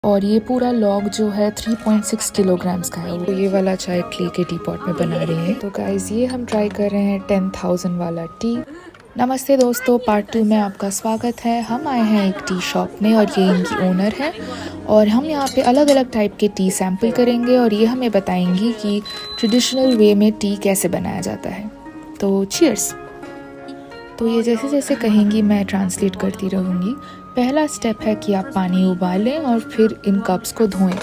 और ये पूरा लॉग जो है 3.6 किलोग्राम्स का है। वो ये वाला चाय क्ले के टी पॉट में बना रही है। तो गाइस ये हम ट्राई कर रहे हैं 10,000 वाला टी। नमस्ते दोस्तों, पार्ट 2 में आपका स्वागत है। हम आए हैं एक टी शॉप में और ये इनकी ओनर है और हम यहाँ पे अलग अलग टाइप के टी सैंपल करेंगे और ये हमें बताएंगी कि ट्रेडिशनल वे में टी कैसे बनाया जाता है। तो चीयर्स। तो ये जैसे जैसे कहेंगी मैं ट्रांसलेट करती रहूँगी। पहला स्टेप है कि आप पानी उबालें और फिर इन कप्स को धोएं।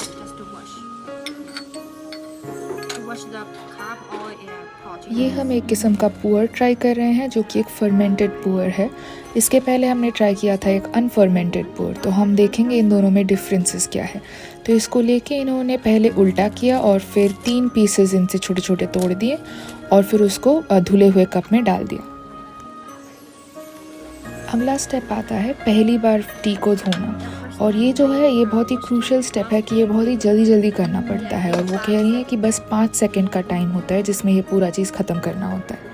ये हम एक किस्म का पुअर ट्राई कर रहे हैं जो कि एक फर्मेंटेड पुअर है। इसके पहले हमने ट्राई किया था एक अनफर्मेंटेड पुअर। तो हम देखेंगे इन दोनों में डिफरेंसेस क्या है। तो इसको लेके इन्होंने पहले उल्टा किया और फिर 3 पीसेस इनसे छोटे छोटे तोड़ दिए और फिर उसको धुले हुए कप में डाल दिया। अगला स्टेप आता है पहली बार टी को धोना, और ये जो है ये बहुत ही क्रूशियल स्टेप है कि ये बहुत ही जल्दी जल्दी करना पड़ता है। और वो कह रही है कि बस 5 सेकंड का टाइम होता है जिसमें ये पूरा चीज़ ख़त्म करना होता है।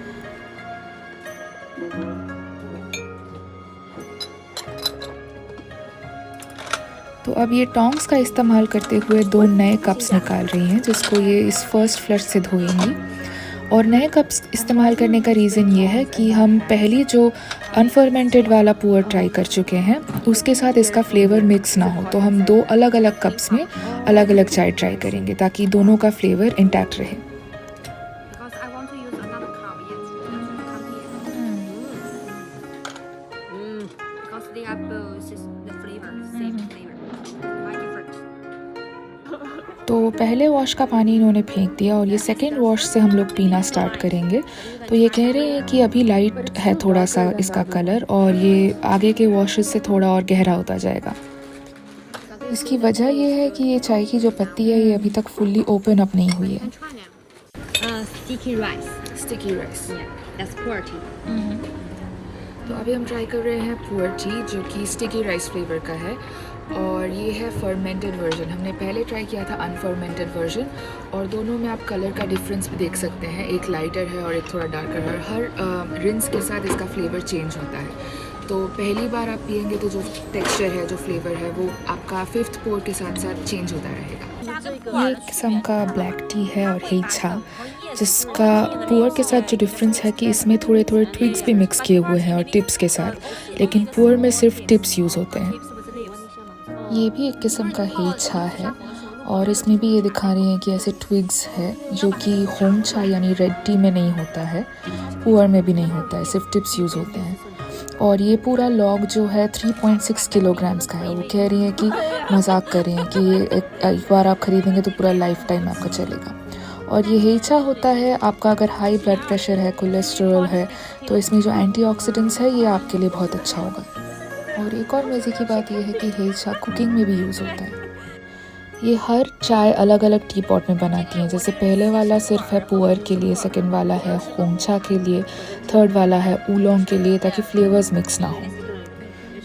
तो अब ये टोंग्स का इस्तेमाल करते हुए 2 नए कप्स निकाल रही हैं जिसको ये इस फर्स्ट फ्लश से धोएंगी। और नए कप्स इस्तेमाल करने का रीज़न ये है कि हम पहली जो अनफर्मेंटेड वाला पुअर ट्राई कर चुके हैं उसके साथ इसका फ्लेवर मिक्स ना हो। तो हम 2 अलग अलग कप्स में अलग अलग चाय ट्राई करेंगे ताकि दोनों का फ्लेवर इंटैक्ट रहे। तो पहले वॉश का पानी इन्होंने फेंक दिया और ये सेकेंड वॉश से हम लोग पीना स्टार्ट करेंगे। तो ये कह रहे हैं कि अभी लाइट है थोड़ा सा इसका कलर और ये आगे के वॉशेस से थोड़ा और गहरा होता जाएगा। इसकी वजह ये है कि ये चाय की जो पत्ती है ये अभी तक फुल्ली ओपन अप नहीं हुई है। Sticky rice. Yeah, that's pu'er tea. तो अभी हम ट्राई कर रहे हैं पुअर टी जो कि स्टिकी राइस फ्लेवर का है और ये है फर्मेंटेड वर्जन। हमने पहले ट्राई किया था अनफर्मेंटेड वर्जन और दोनों में आप कलर का डिफरेंस भी देख सकते हैं। एक लाइटर है और एक थोड़ा डार्कर है। हर रिंस के साथ इसका फ्लेवर चेंज होता है। तो पहली बार आप पियेंगे तो जो टेक्सचर है, जो फ्लेवर है वो आपका 5th पोर के साथ साथ चेंज होता रहेगा। ये एक किस्म का ब्लैक टी है और हेइचा, जिसका पुअर के साथ जो डिफरेंस है कि इसमें थोड़े थोड़े ट्विग्स भी मिक्स किए हुए हैं और टिप्स के साथ, लेकिन पुअर में सिर्फ टिप्स यूज़ होते हैं। ये भी एक किस्म का हेइचा है और इसमें भी ये दिखा रही हैं कि ऐसे ट्विग्स है जो कि होम चा यानी रेड टी में नहीं होता है, पुअर में भी नहीं होता है, सिर्फ टिप्स यूज़ होते हैं। और ये पूरा लॉग जो है 3.6 किलोग्राम्स का है। वो कह रही हैं कि मजाक कर रही हैं कि ये एक बार आप ख़रीदेंगे तो पूरा लाइफ टाइम आपका चलेगा। और ये हेइचा होता है आपका अगर हाई ब्लड प्रेशर है, कोलेस्ट्रॉल है, तो इसमें जो एंटीऑक्सीडेंट्स है ये आपके लिए बहुत अच्छा होगा। और एक और मज़े की बात यह है कि हेइचा कुकिंग में भी यूज़ होता है। ये हर चाय अलग अलग टी पॉट में बनाती हैं। जैसे पहले वाला सिर्फ है पुअर के लिए, सेकंड वाला है होंगचा के लिए, थर्ड वाला है ऊलोंग के लिए, ताकि फ्लेवर्स मिक्स ना हो।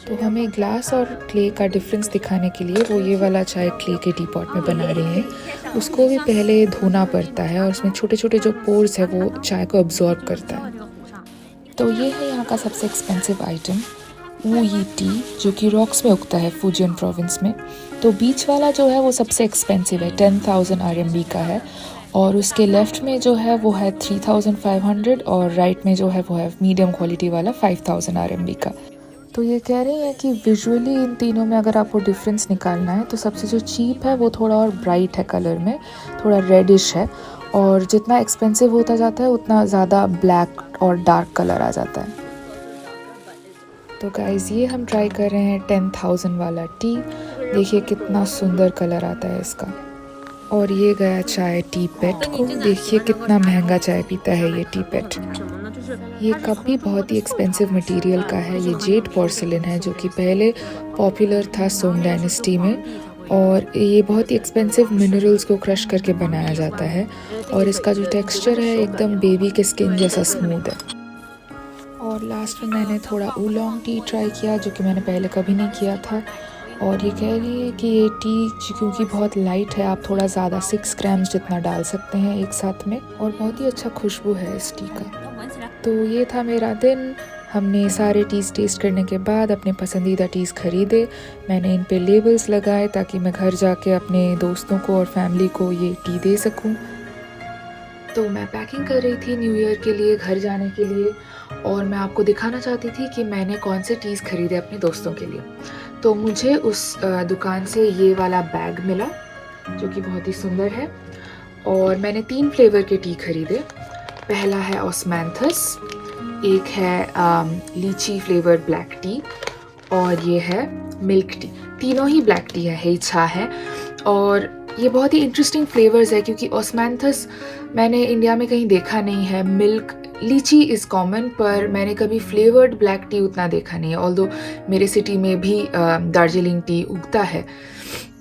तो हमें ग्लास और क्ले का डिफरेंस दिखाने के लिए वो ये वाला चाय क्ले के टी पॉट में बना रही हैं। उसको भी पहले धोना पड़ता है और उसमें छोटे छोटे जो पोर्स है वो चाय को अब्जॉर्ब करता है। तो ये है यहाँ का सबसे एक्सपेंसिव आइटम, वो ये टी जो कि रॉक्स में उगता है फुजियन प्रोविंस में। तो बीच वाला जो है वो सबसे एक्सपेंसिव है, 10,000 RMB का है। और उसके लेफ़्ट में जो है वो है 3,500 और राइट में जो है वो है मीडियम क्वालिटी वाला 5,000 RMB का। तो ये कह रही हैं कि विजुअली इन तीनों में अगर आपको डिफरेंस निकालना है तो सबसे जो चीप है वो थोड़ा और ब्राइट है कलर में, थोड़ा रेडिश है, और जितना एक्सपेंसिव होता जाता है उतना ज़्यादा ब्लैक और डार्क कलर आ जाता है। तो गाइज़ ये हम ट्राई कर रहे हैं 10,000 वाला टी। देखिए कितना सुंदर कलर आता है इसका। और ये गया चाय टी पेट को। देखिए कितना महंगा चाय पीता है ये टी पेट। ये कप भी बहुत ही एक्सपेंसिव मटेरियल का है। ये जेड पोर्सिलिन है जो कि पहले पॉपुलर था सोंग डायनेस्टी में, और ये बहुत ही एक्सपेंसिव मिनरल्स को क्रश करके बनाया जाता है। और इसका जो टेक्सचर है एकदम बेबी के स्किन जैसा स्मूथ है। और लास्ट में मैंने थोड़ा ऊलोंग टी ट्राई किया जो कि मैंने पहले कभी नहीं किया था। और ये कह रही है कि ये टी क्योंकि बहुत लाइट है आप थोड़ा ज़्यादा 6 ग्राम्स जितना डाल सकते हैं एक साथ में, और बहुत ही अच्छा खुशबू है इस टी का। तो ये था मेरा दिन। हमने सारे टीज़ टेस्ट करने के बाद अपने पसंदीदा टीज़ ख़रीदे। मैंने इन पे लेबल्स लगाए ताकि मैं घर जाके अपने दोस्तों को और फैमिली को ये टी दे सकूं। तो मैं पैकिंग कर रही थी न्यू ईयर के लिए घर जाने के लिए, और मैं आपको दिखाना चाहती थी कि मैंने कौन से टीज़ ख़रीदे अपने दोस्तों के लिए। तो मुझे उस दुकान से ये वाला बैग मिला जो कि बहुत ही सुंदर है, और मैंने 3 फ्लेवर के टी ख़रीदे। पहला है ऑस्मैंथस, एक है लीची फ्लेवर ब्लैक टी, और ये है मिल्क टी। तीनों ही ब्लैक टी है, हेचा है, और ये बहुत ही इंटरेस्टिंग फ्लेवर्स है क्योंकि ऑस्मैंथस मैंने इंडिया में कहीं देखा नहीं है। मिल्क लीची इज़ कॉमन, पर मैंने कभी फ्लेवर्ड ब्लैक टी उतना देखा नहीं है, ऑल्दो मेरे सिटी में भी दार्जिलिंग टी उगता है,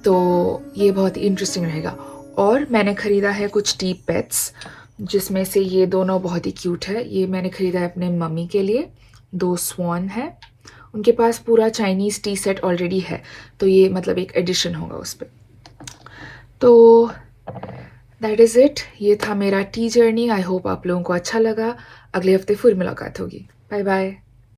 तो ये बहुत ही इंटरेस्टिंग रहेगा। और मैंने ख़रीदा है कुछ टी पेट्स, जिसमें से ये दोनों बहुत ही क्यूट है। ये मैंने ख़रीदा है अपने मम्मी के लिए, 2 स्वान है, उनके पास पूरा चाइनीज़ टी सेट ऑलरेडी है, तो ये मतलब एक एडिशन होगा उस पर। तो दैट इज़ इट, ये था मेरा टी जर्नी। आई होप आप लोगों को अच्छा लगा। अगले हफ्ते फिर मुलाकात होगी। Bye bye.